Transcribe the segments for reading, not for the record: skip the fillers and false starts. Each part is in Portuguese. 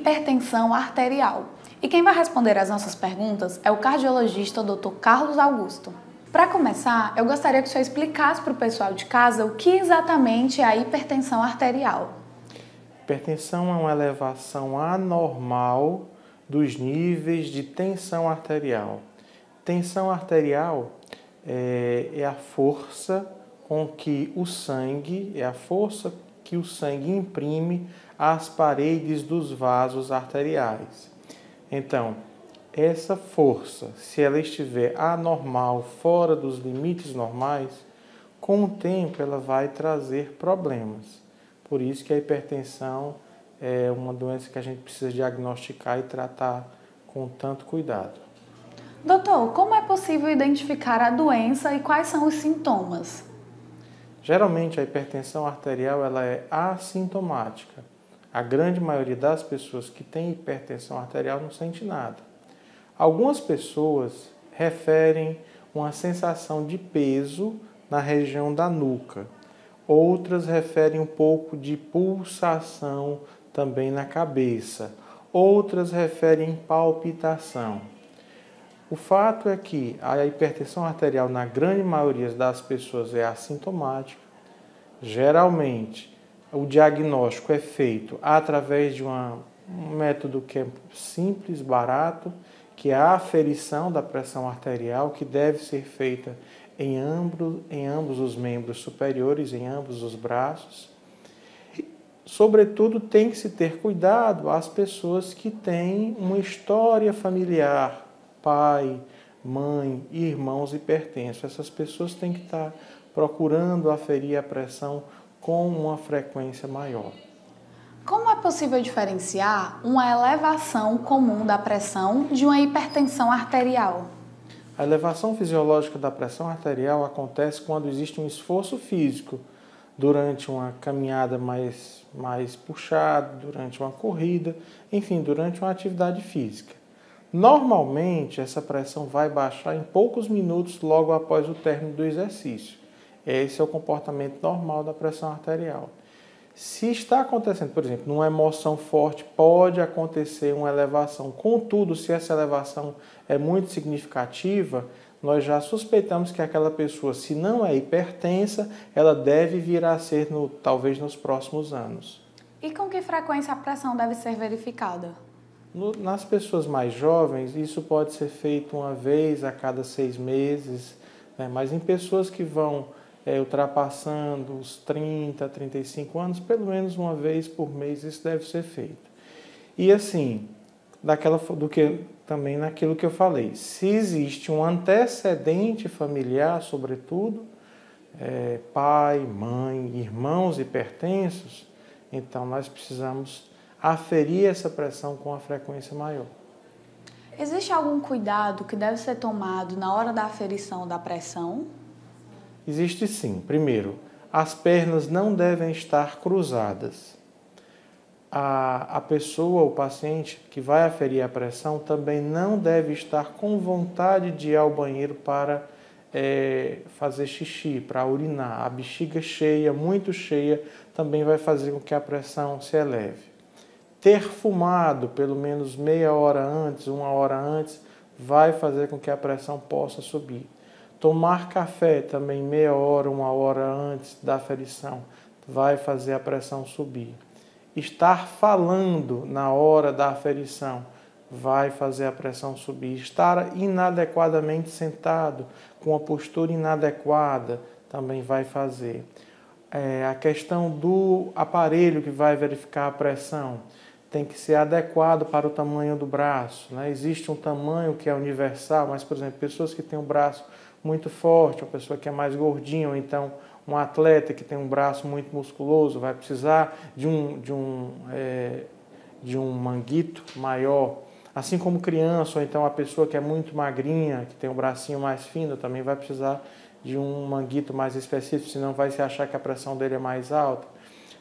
hipertensão arterial. E quem vai responder as nossas perguntas é o cardiologista Dr. Carlos Augusto. Para começar, eu gostaria que o senhor explicasse para o pessoal de casa o que exatamente é a hipertensão arterial. Hipertensão é uma elevação anormal dos níveis de tensão arterial. Tensão arterial é a força com que o sangue, imprime às paredes dos vasos arteriais. Então, essa força, se ela estiver anormal, fora dos limites normais, com o tempo ela vai trazer problemas. Por isso que a hipertensão é uma doença que a gente precisa diagnosticar e tratar com tanto cuidado. Doutor, como é possível identificar a doença e quais são os sintomas? Geralmente a hipertensão arterial ela é assintomática. A grande maioria das pessoas que têm hipertensão arterial não sente nada. Algumas pessoas referem uma sensação de peso na região da nuca. Outras referem um pouco de pulsação também na cabeça. Outras referem palpitação. O fato é que a hipertensão arterial, na grande maioria das pessoas, é assintomática. Geralmente, o diagnóstico é feito através de um método que é simples, barato, que é a aferição da pressão arterial, que deve ser feita em ambos os membros superiores, em ambos os braços. Sobretudo, tem que se ter cuidado as pessoas que têm uma história familiar, pai, mãe, irmãos hipertensos. Essas pessoas têm que estar procurando aferir a pressão com uma frequência maior. Como é possível diferenciar uma elevação comum da pressão de uma hipertensão arterial? A elevação fisiológica da pressão arterial acontece quando existe um esforço físico durante uma caminhada mais puxada, durante uma corrida, enfim, durante uma atividade física. Normalmente, essa pressão vai baixar em poucos minutos logo após o término do exercício. Esse é o comportamento normal da pressão arterial. Se está acontecendo, por exemplo, numa emoção forte, pode acontecer uma elevação. Contudo, se essa elevação é muito significativa, nós já suspeitamos que aquela pessoa, se não é hipertensa, ela deve vir a ser talvez nos próximos anos. E com que frequência a pressão deve ser verificada? Nas pessoas mais jovens, isso pode ser feito uma vez a cada 6 meses, né? Mas em pessoas que vão ultrapassando os 30, 35 anos, pelo menos uma vez por mês isso deve ser feito. E assim, também naquilo que eu falei, se existe um antecedente familiar, sobretudo, pai, mãe, irmãos hipertensos, então nós precisamos aferir essa pressão com uma frequência maior. Existe algum cuidado que deve ser tomado na hora da aferição da pressão? Existe sim. Primeiro, as pernas não devem estar cruzadas. A pessoa, o paciente que vai aferir a pressão também não deve estar com vontade de ir ao banheiro para fazer xixi, para urinar. A bexiga cheia, muito cheia, também vai fazer com que a pressão se eleve. Ter fumado pelo menos meia hora antes, 1 hora antes, vai fazer com que a pressão possa subir. Tomar café também meia hora, 1 hora antes da aferição, vai fazer a pressão subir. Estar falando na hora da aferição vai fazer a pressão subir. Estar inadequadamente sentado, com a postura inadequada, também vai fazer. A questão do aparelho que vai verificar a pressão tem que ser adequado para o tamanho do braço, né? Existe um tamanho que é universal, mas, por exemplo, pessoas que têm um braço muito forte, uma pessoa que é mais gordinha, ou então um atleta que tem um braço muito musculoso, vai precisar de um manguito maior. Assim como criança, ou então a pessoa que é muito magrinha, que tem um bracinho mais fino, também vai precisar de um manguito mais específico, senão vai se achar que a pressão dele é mais alta.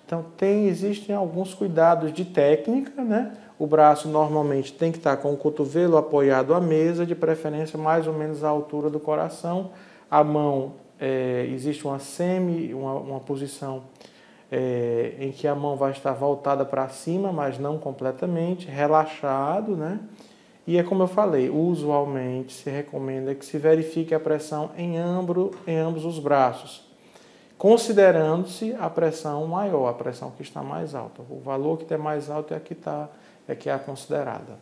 Então, existem alguns cuidados de técnica, né? O braço normalmente tem que estar com o cotovelo apoiado à mesa, de preferência mais ou menos à altura do coração. A mão, existe uma posição em que a mão vai estar voltada para cima, mas não completamente, relaxado, né? E é como eu falei, usualmente se recomenda que se verifique a pressão em ambos os braços, considerando-se a pressão maior, a pressão que está mais alta. O valor que está mais alto é que é a considerada.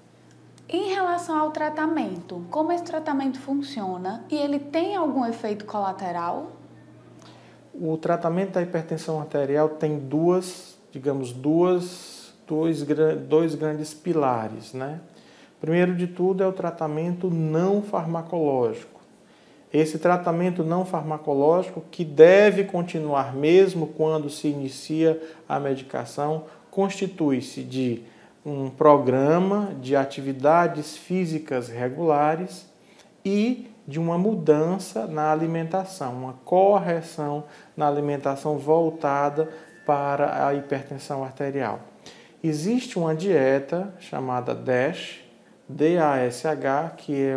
Em relação ao tratamento, como esse tratamento funciona e ele tem algum efeito colateral? O tratamento da hipertensão arterial tem dois grandes pilares, né? Primeiro de tudo é o tratamento não farmacológico. Esse tratamento não farmacológico, que deve continuar mesmo quando se inicia a medicação, constitui-se de um programa de atividades físicas regulares e de uma mudança na alimentação, uma correção na alimentação voltada para a hipertensão arterial. Existe uma dieta chamada DASH, D-A-S-H, que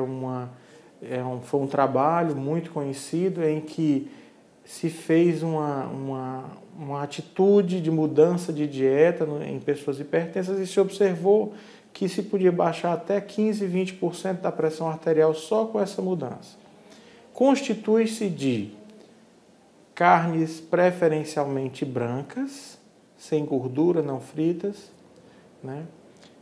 foi um trabalho muito conhecido em que se fez uma atitude de mudança de dieta em pessoas hipertensas e se observou que se podia baixar até 15, 20% da pressão arterial só com essa mudança. Constitui-se de carnes preferencialmente brancas, sem gordura, não fritas, né?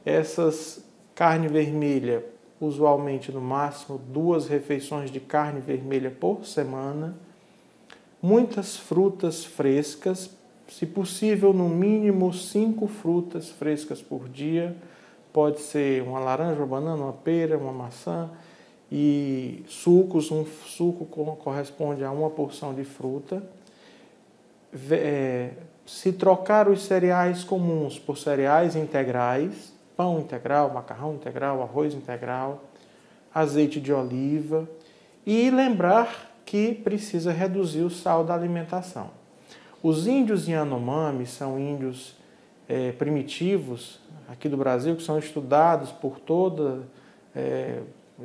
Essas carne vermelha, usualmente no máximo 2 refeições de carne vermelha por semana, muitas frutas frescas, se possível no mínimo 5 frutas frescas por dia, pode ser uma laranja, uma banana, uma pera, uma maçã, e sucos, um suco corresponde a uma porção de fruta. Se trocar os cereais comuns por cereais integrais, pão integral, macarrão integral, arroz integral, azeite de oliva, e lembrar que precisa reduzir o sal da alimentação. Os índios Yanomami são índios primitivos aqui do Brasil, que são estudados por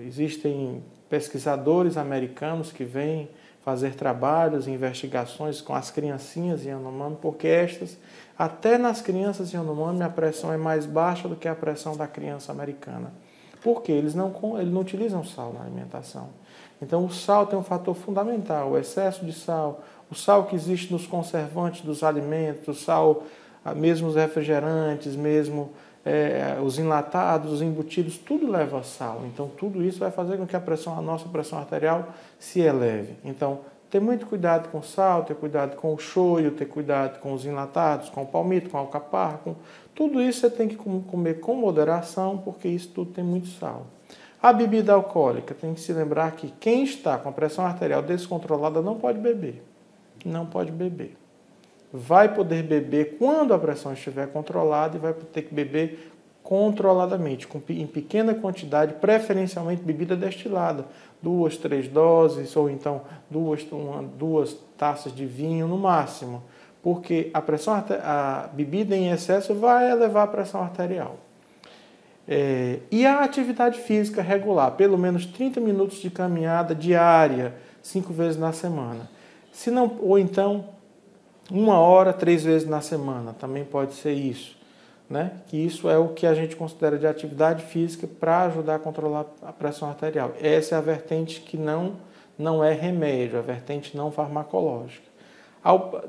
existem pesquisadores americanos que vêm fazer trabalhos e investigações com as criancinhas Yanomami, porque até nas crianças Yanomami, a pressão é mais baixa do que a pressão da criança americana. Porque eles não utilizam sal na alimentação. Então, o sal tem um fator fundamental, o excesso de sal, o sal que existe nos conservantes dos alimentos, o sal, mesmo os refrigerantes, mesmo os enlatados, os embutidos, tudo leva sal. Então, tudo isso vai fazer com que a nossa pressão arterial se eleve. Então, ter muito cuidado com o sal, ter cuidado com o shoyu, ter cuidado com os enlatados, com o palmito, com a alcaparra, tudo isso você tem que comer com moderação, porque isso tudo tem muito sal. A bebida alcoólica, tem que se lembrar que quem está com a pressão arterial descontrolada não pode beber. Não pode beber. Vai poder beber quando a pressão estiver controlada e vai ter que beber controladamente, em pequena quantidade, preferencialmente bebida destilada, 2, 3 doses ou então 2 taças de vinho no máximo, porque a bebida em excesso vai elevar a pressão arterial. E a atividade física regular, pelo menos 30 minutos de caminhada diária, 5 vezes na semana. Ou então 1 hora, 3 vezes na semana, também pode ser isso, né? Que isso é o que a gente considera de atividade física para ajudar a controlar a pressão arterial. Essa é a vertente que não é remédio, a vertente não farmacológica.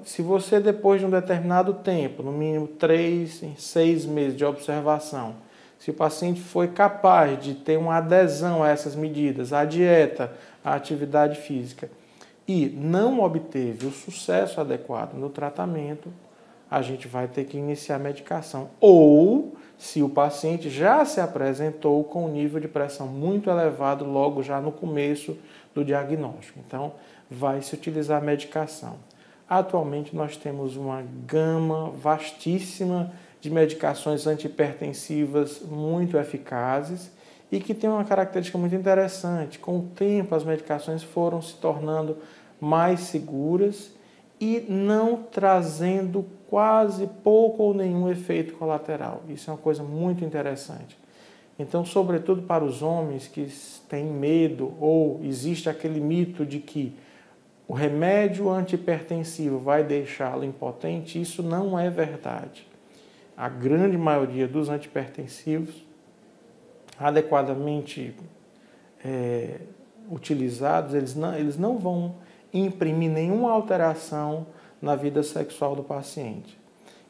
Se você, depois de um determinado tempo, no mínimo 3, 6 meses de observação, se o paciente foi capaz de ter uma adesão a essas medidas, à dieta, à atividade física, e não obteve o sucesso adequado no tratamento, a gente vai ter que iniciar a medicação. Ou, se o paciente já se apresentou com um nível de pressão muito elevado logo já no começo do diagnóstico. Então, vai se utilizar a medicação. Atualmente, nós temos uma gama vastíssima de medicações antihipertensivas muito eficazes e que tem uma característica muito interessante. Com o tempo, as medicações foram se tornando mais seguras e não trazendo quase pouco ou nenhum efeito colateral. Isso é uma coisa muito interessante. Então, sobretudo para os homens que têm medo ou existe aquele mito de que o remédio antihipertensivo vai deixá-lo impotente, isso não é verdade. A grande maioria dos antihipertensivos, adequadamente utilizados, eles não vão imprimir nenhuma alteração na vida sexual do paciente.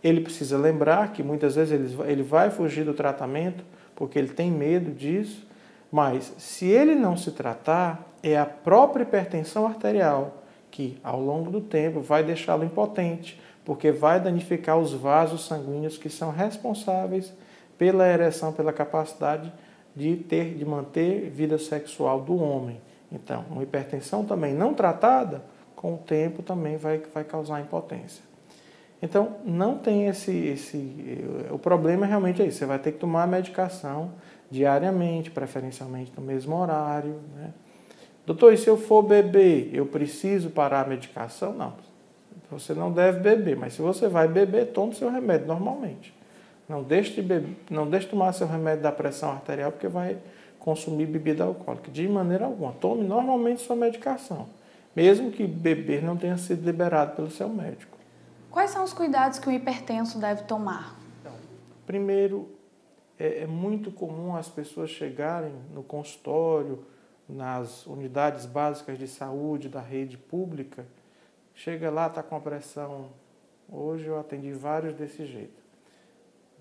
Ele precisa lembrar que muitas vezes ele vai fugir do tratamento porque ele tem medo disso, mas se ele não se tratar, é a própria hipertensão arterial que, ao longo do tempo, vai deixá-lo impotente, porque vai danificar os vasos sanguíneos que são responsáveis pela ereção, pela capacidade de manter vida sexual do homem. Então, uma hipertensão também não tratada, com o tempo também vai causar impotência. Então, não tem o problema realmente é isso, você vai ter que tomar a medicação diariamente, preferencialmente no mesmo horário, né? Doutor, e se eu for beber, eu preciso parar a medicação? Não, você não deve beber, mas se você vai beber, tome seu remédio normalmente. Não deixe de beber, não deixe de tomar seu remédio da pressão arterial porque vai consumir bebida alcoólica. De maneira alguma, tome normalmente sua medicação, mesmo que beber não tenha sido liberado pelo seu médico. Quais são os cuidados que o hipertenso deve tomar? Então, primeiro, é muito comum as pessoas chegarem no consultório, nas unidades básicas de saúde da rede pública, chega lá, está com a pressão, hoje eu atendi vários desse jeito,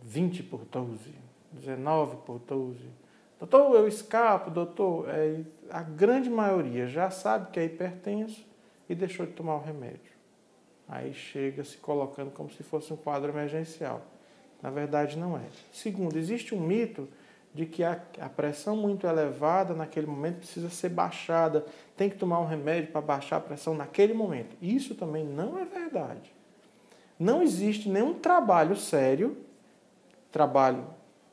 20 por 12, 19 por 12. Doutor, eu escapo, doutor. A grande maioria já sabe que é hipertenso e deixou de tomar o remédio. Aí chega se colocando como se fosse um quadro emergencial. Na verdade, não é. Segundo, existe um mito de que a pressão muito elevada naquele momento precisa ser baixada, tem que tomar um remédio para baixar a pressão naquele momento. Isso também não é verdade. Não existe nenhum trabalho sério, trabalho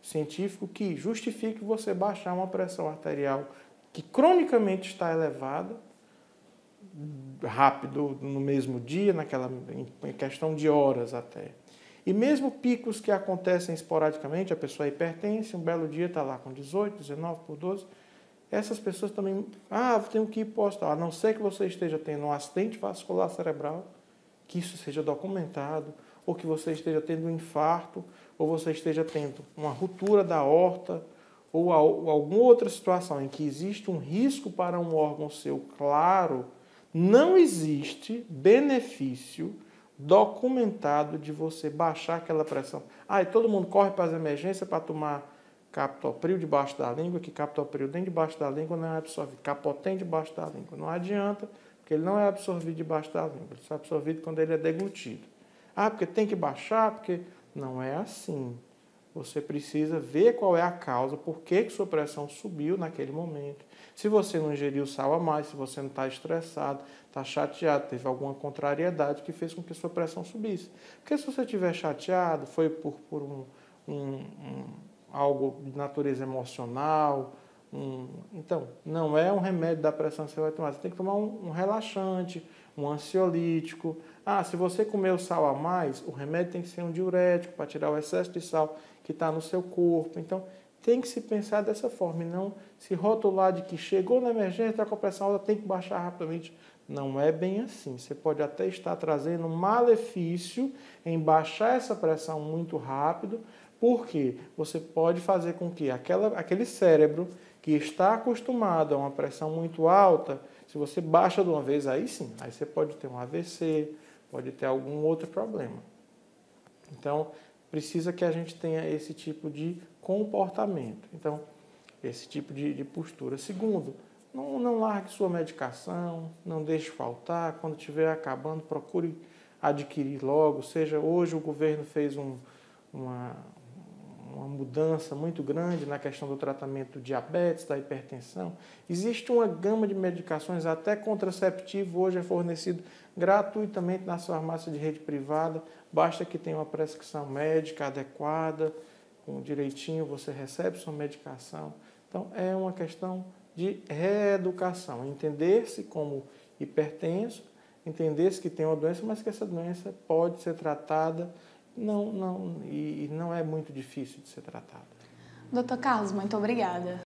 científico, que justifique você baixar uma pressão arterial que cronicamente está elevada, rápido, no mesmo dia, em questão de horas até. E mesmo picos que acontecem esporadicamente, a pessoa é hipertensa, um belo dia está lá com 18, 19 por 12, essas pessoas também, tenho que ir para o hospital, a não ser que você esteja tendo um acidente vascular cerebral, que isso seja documentado, ou que você esteja tendo um infarto, ou você esteja tendo uma ruptura da aorta, ou alguma outra situação em que existe um risco para um órgão seu claro, não existe benefício documentado de você baixar aquela pressão. E todo mundo corre para as emergências para tomar captopril debaixo da língua, que captopril dentro debaixo da língua não é absorvido. Capotem debaixo da língua. Não adianta, porque ele não é absorvido debaixo da língua. Ele é absorvido quando ele é deglutido. Porque tem que baixar, porque não é assim. Você precisa ver qual é a causa, por que sua pressão subiu naquele momento. Se você não ingeriu sal a mais, se você não está estressado, está chateado, teve alguma contrariedade que fez com que sua pressão subisse. Porque se você estiver chateado, foi por algo de natureza emocional, então, não é um remédio da pressão que você vai tomar. Você tem que tomar um relaxante, um ansiolítico. Se você comeu sal a mais, o remédio tem que ser um diurético para tirar o excesso de sal que está no seu corpo. Então, tem que se pensar dessa forma e não se rotular de que chegou na emergência, está com a pressão alta, tem que baixar rapidamente. Não é bem assim. Você pode até estar trazendo um malefício em baixar essa pressão muito rápido, porque você pode fazer com que aquele cérebro que está acostumado a uma pressão muito alta, se você baixa de uma vez, aí sim, aí você pode ter um AVC, pode ter algum outro problema. Então, precisa que a gente tenha esse tipo de comportamento. Então, esse tipo de postura. Segundo, não largue sua medicação, não deixe faltar. Quando estiver acabando, procure adquirir logo. Seja hoje o governo fez uma mudança muito grande na questão do tratamento do diabetes, da hipertensão. Existe uma gama de medicações, até contraceptivo hoje é fornecido gratuitamente nas farmácias de rede privada. Basta que tenha uma prescrição médica adequada, com direitinho você recebe sua medicação. Então, é uma questão de reeducação, entender-se como hipertenso, entender-se que tem uma doença, mas que essa doença pode ser tratada e não é muito difícil de ser tratada. Dr. Carlos, muito obrigada.